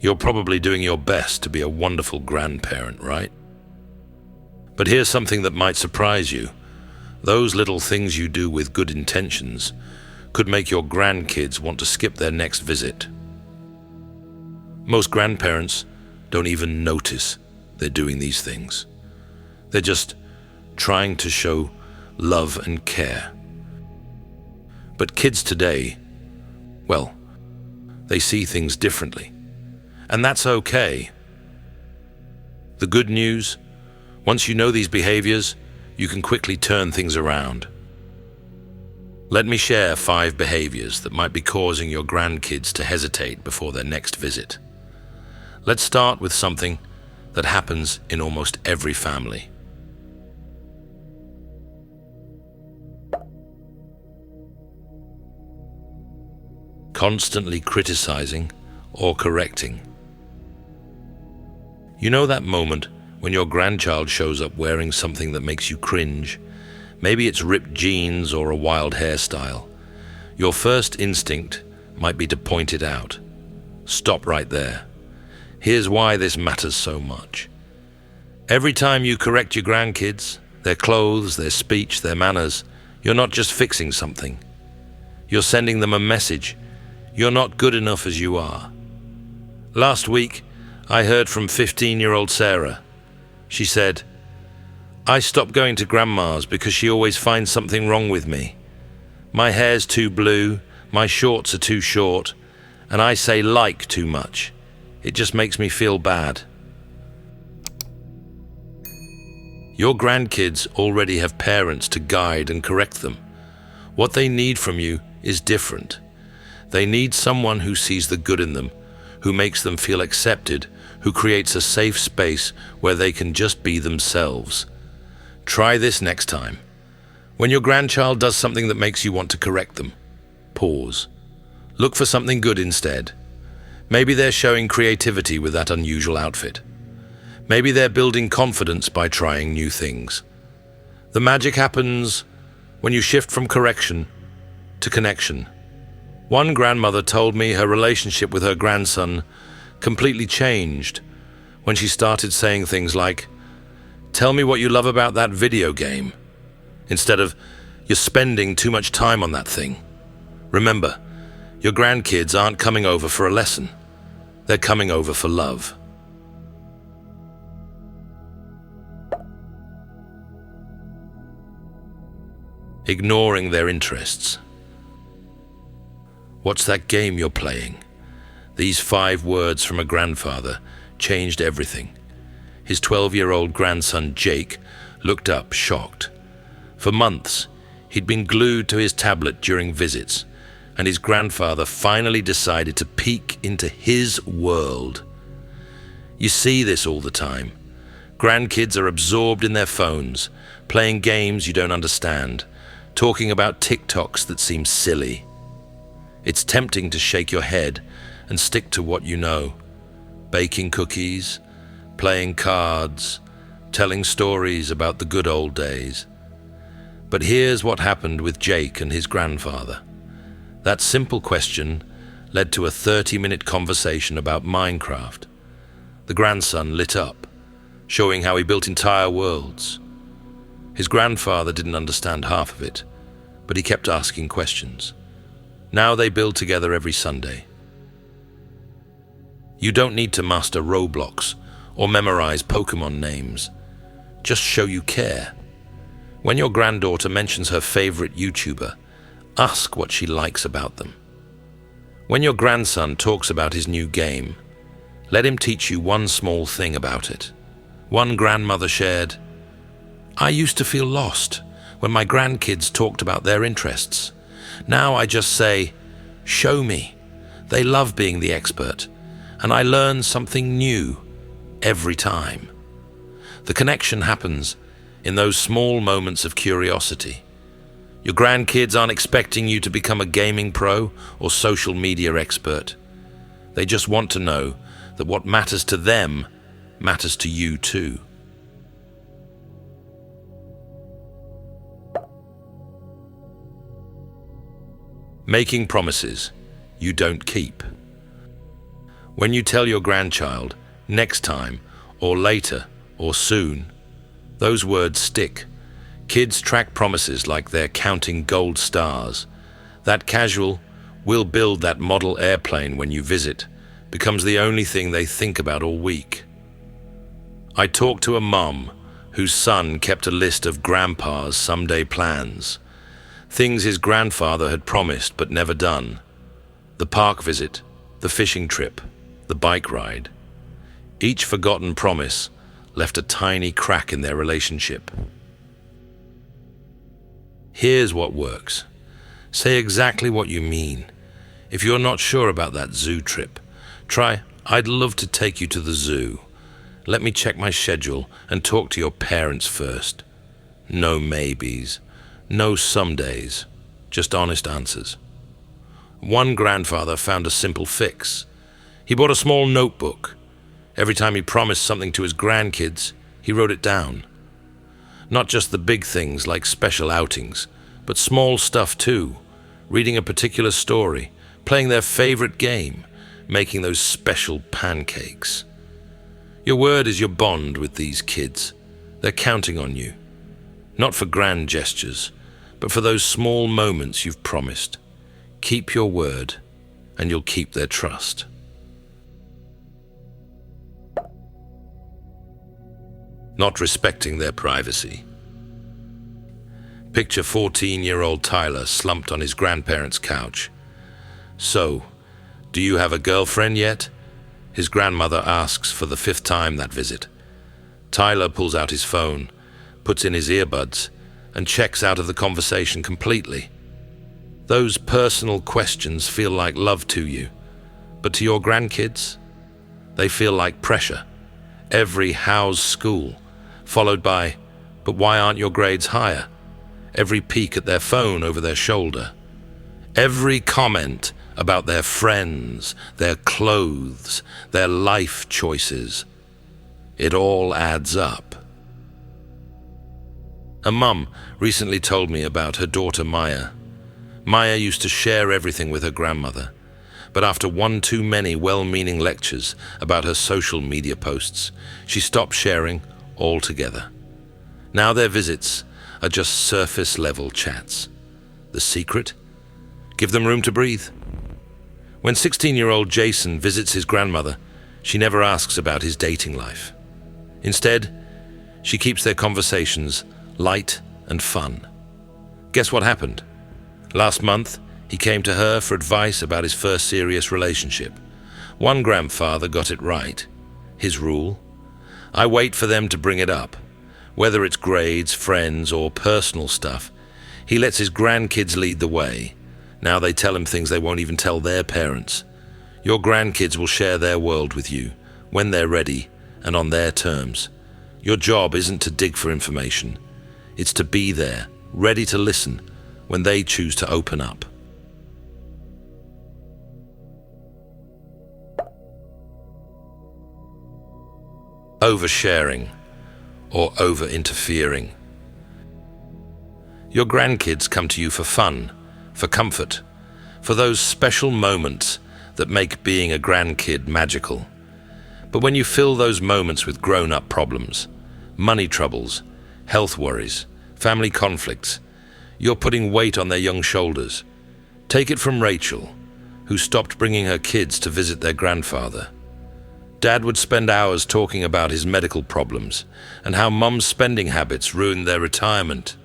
You're probably doing your best to be a wonderful grandparent, right? But here's something that might surprise you. Those little things you do with good intentions could make your grandkids want to skip their next visit. Most grandparents don't even notice they're doing these things. They're just trying to show love and care. But kids today, well, they see things differently. And that's okay. The good news, once you know these behaviors, you can quickly turn things around. Let me share 5 behaviors that might be causing your grandkids to hesitate before their next visit. Let's start with something that happens in almost every family. Constantly criticizing or correcting. You know that moment when your grandchild shows up wearing something that makes you cringe? Maybe it's ripped jeans or a wild hairstyle. Your first instinct might be to point it out. Stop right there. Here's why this matters so much. Every time you correct your grandkids, their clothes, their speech, their manners, you're not just fixing something. You're sending them a message. You're not good enough as you are. Last week, I heard from 15-year-old Sarah. She said, "I stopped going to grandma's because she always finds something wrong with me. My hair's too blue, my shorts are too short, and I say like too much. It just makes me feel bad." Your grandkids already have parents to guide and correct them. What they need from you is different. They need someone who sees the good in them, who makes them feel accepted, who creates a safe space where they can just be themselves. Try this next time. When your grandchild does something that makes you want to correct them, pause. Look for something good instead. Maybe they're showing creativity with that unusual outfit. Maybe they're building confidence by trying new things. The magic happens when you shift from correction to connection. One grandmother told me her relationship with her grandson completely changed when she started saying things like, "Tell me what you love about that video game," instead of, "You're spending too much time on that thing." Remember, your grandkids aren't coming over for a lesson. They're coming over for love. Ignoring their interests. What's that game you're playing? These 5 words from a grandfather changed everything. His 12-year-old grandson, Jake, looked up, shocked. For months, he'd been glued to his tablet during visits, and his grandfather finally decided to peek into his world. You see this all the time. Grandkids are absorbed in their phones, playing games you don't understand, talking about TikToks that seem silly. It's tempting to shake your head and stick to what you know. Baking cookies, playing cards, telling stories about the good old days. But here's what happened with Jake and his grandfather. That simple question led to a 30-minute conversation about Minecraft. The grandson lit up, showing how he built entire worlds. His grandfather didn't understand half of it, but he kept asking questions. Now they build together every Sunday. You don't need to master Roblox or memorize Pokemon names. Just show you care. When your granddaughter mentions her favorite YouTuber, ask what she likes about them. When your grandson talks about his new game, let him teach you one small thing about it. One grandmother shared, "I used to feel lost when my grandkids talked about their interests. Now I just say, 'Show me.' They love being the expert, and I learn something new every time." The connection happens in those small moments of curiosity. Your grandkids aren't expecting you to become a gaming pro or social media expert. They just want to know that what matters to them matters to you too. Making promises you don't keep. When you tell your grandchild, next time, or later, or soon, those words stick. Kids track promises like they're counting gold stars. That casual, "we'll build that model airplane when you visit," becomes the only thing they think about all week. I talked to a mum whose son kept a list of grandpa's someday plans. Things his grandfather had promised but never done. The park visit, the fishing trip, the bike ride. Each forgotten promise left a tiny crack in their relationship. Here's what works. Say exactly what you mean. If you're not sure about that zoo trip, try, "I'd love to take you to the zoo. Let me check my schedule and talk to your parents first." No maybes, no some days, just honest answers. One grandfather found a simple fix. He bought a small notebook. Every time he promised something to his grandkids, he wrote it down. Not just the big things like special outings, but small stuff too. Reading a particular story, playing their favorite game, making those special pancakes. Your word is your bond with these kids. They're counting on you. Not for grand gestures, but for those small moments you've promised. Keep your word, and you'll keep their trust. Not respecting their privacy. Picture 14-year-old Tyler slumped on his grandparents' couch. "So, do you have a girlfriend yet?" his grandmother asks for the 5th time that visit. Tyler pulls out his phone, puts in his earbuds, and checks out of the conversation completely. Those personal questions feel like love to you, but to your grandkids, they feel like pressure. Every "how's school?" followed by, "but why aren't your grades higher?" Every peek at their phone over their shoulder. Every comment about their friends, their clothes, their life choices. It all adds up. A mum recently told me about her daughter Maya. Maya used to share everything with her grandmother, but after one too many well-meaning lectures about her social media posts, she stopped sharing altogether. Now their visits are just surface-level chats. The secret? Give them room to breathe. When 16-year-old Jason visits his grandmother, she never asks about his dating life. Instead, she keeps their conversations light and fun. Guess what happened? Last month, he came to her for advice about his first serious relationship. One grandfather got it right. His rule: I wait for them to bring it up. Whether it's grades, friends, or personal stuff, he lets his grandkids lead the way. Now they tell him things they won't even tell their parents. Your grandkids will share their world with you, when they're ready, and on their terms. Your job isn't to dig for information. It's to be there, ready to listen, when they choose to open up. Oversharing or over-interfering. Your grandkids come to you for fun, for comfort, for those special moments that make being a grandkid magical. But when you fill those moments with grown-up problems, money troubles, health worries, family conflicts, you're putting weight on their young shoulders. Take it from Rachel, who stopped bringing her kids to visit their grandfather. Dad would spend hours talking about his medical problems and how Mum's spending habits ruined their retirement.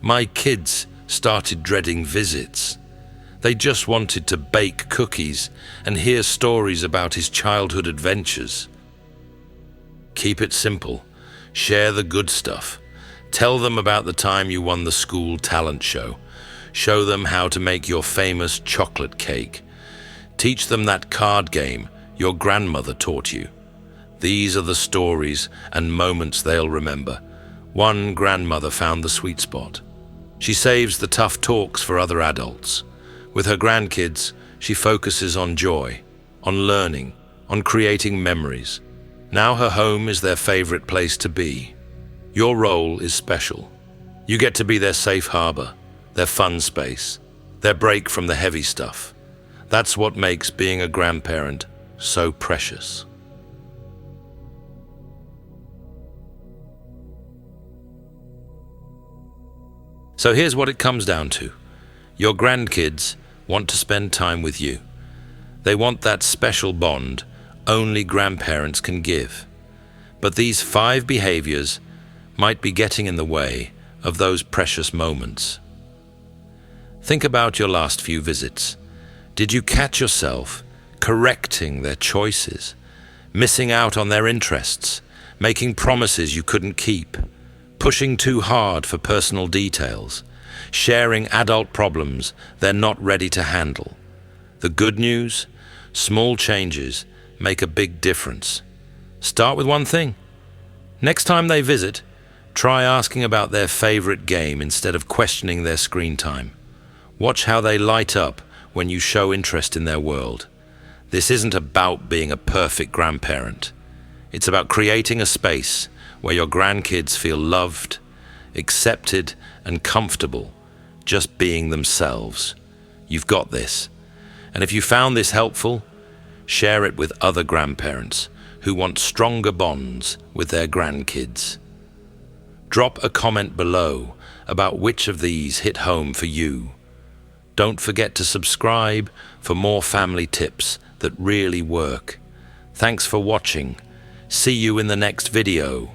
My kids started dreading visits. They just wanted to bake cookies and hear stories about his childhood adventures. Keep it simple. Share the good stuff. Tell them about the time you won the school talent show. Show them how to make your famous chocolate cake. Teach them that card game your grandmother taught you. These are the stories and moments they'll remember. One grandmother found the sweet spot. She saves the tough talks for other adults. With her grandkids, she focuses on joy, on learning, on creating memories. Now her home is their favorite place to be. Your role is special. You get to be their safe harbor, their fun space, their break from the heavy stuff. That's what makes being a grandparent so precious. So here's what it comes down to. Your grandkids want to spend time with you. They want that special bond only grandparents can give. But these 5 behaviors might be getting in the way of those precious moments. Think about your last few visits. Did you catch yourself correcting their choices, missing out on their interests, making promises you couldn't keep, pushing too hard for personal details, sharing adult problems they're not ready to handle? The good news? Small changes make a big difference. Start with one thing. Next time they visit, try asking about their favorite game instead of questioning their screen time. Watch how they light up when you show interest in their world. This isn't about being a perfect grandparent. It's about creating a space where your grandkids feel loved, accepted, and comfortable just being themselves. You've got this. And if you found this helpful, share it with other grandparents who want stronger bonds with their grandkids. Drop a comment below about which of these hit home for you. Don't forget to subscribe for more family tips that really work. Thanks for watching. See you in the next video.